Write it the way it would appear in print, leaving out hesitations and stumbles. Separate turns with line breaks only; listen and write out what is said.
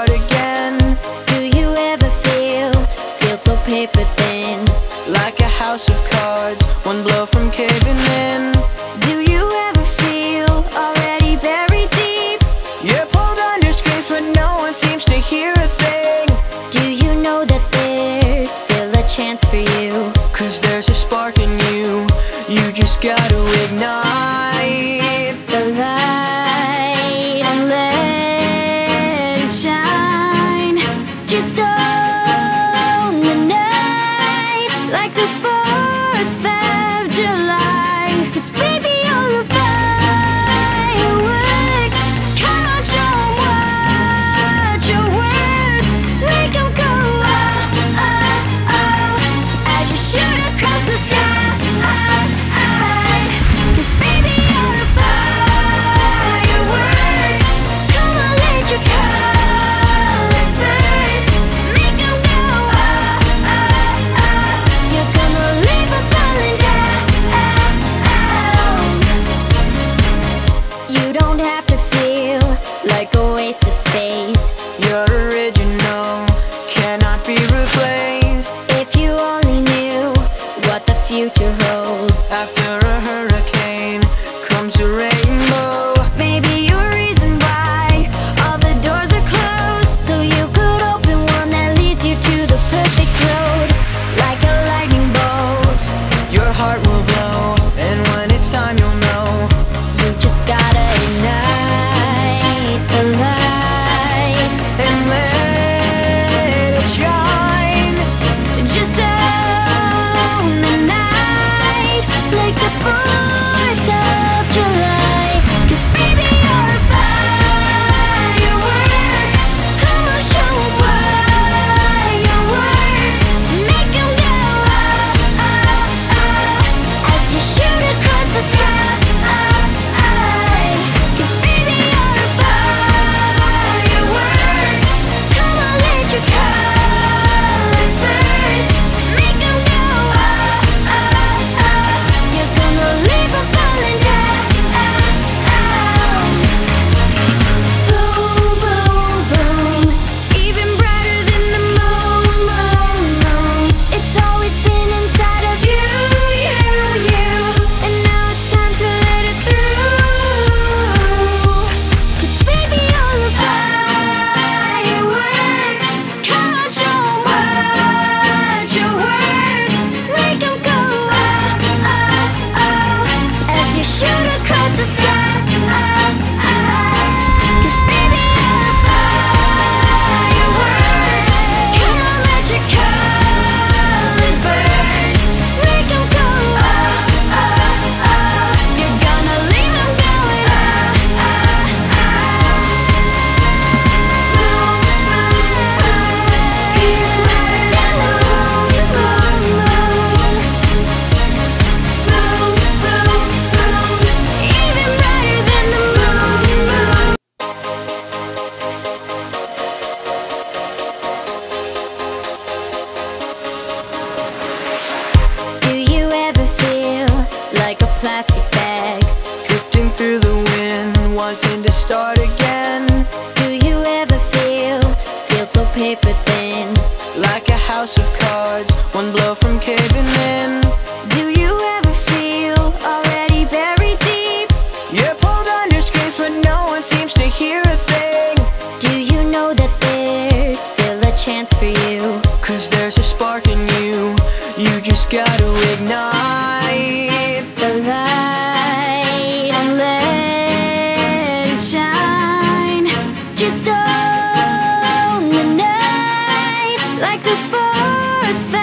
start again.
Do you ever feel so paper thin?
Like a house of cards, one blow from caving in.
Do you ever feel already buried deep?
You're pulled under screams but no one seems to hear a thing.
Do you know that there's still a chance for you?
'Cause there's a spark in you, you just gotta ignite
the light and let it shine. Just own the night like the 4th of July. 'Cause baby, you're a firework. Come on, show 'em what you're worth. Make 'em go oh, oh, oh, as you shoot across the sky. Like a waste of space.
You're original, cannot be replaced.
If you only knew what the future holds.
After a hurricane comes a rainbow.
Maybe you're a reason why all the doors are closed, so you could open one that leads you to the perfect road. Like a lightning bolt,
your heart will blow, and when it's time you'll know.
You just gotta ignite the light
and let it shine.
Just own the night like the 4th of July. 'Cause baby, you're a firework. Come on, show 'em what you're worth. Make 'em go oh, oh, oh, as you shoot across the sky. Plastic bag
drifting through the wind, wanting to start again.
Do you ever feel so paper thin?
Like a house of cards, one blow from caving in.
Do you ever feel already buried deep?
You're pulled under screams but no one seems to hear a thing.
Do you know that there's still a chance for you?
'Cause there's a spark in you, you just gotta ignite
the light and let it shine. Just own the night like the 4th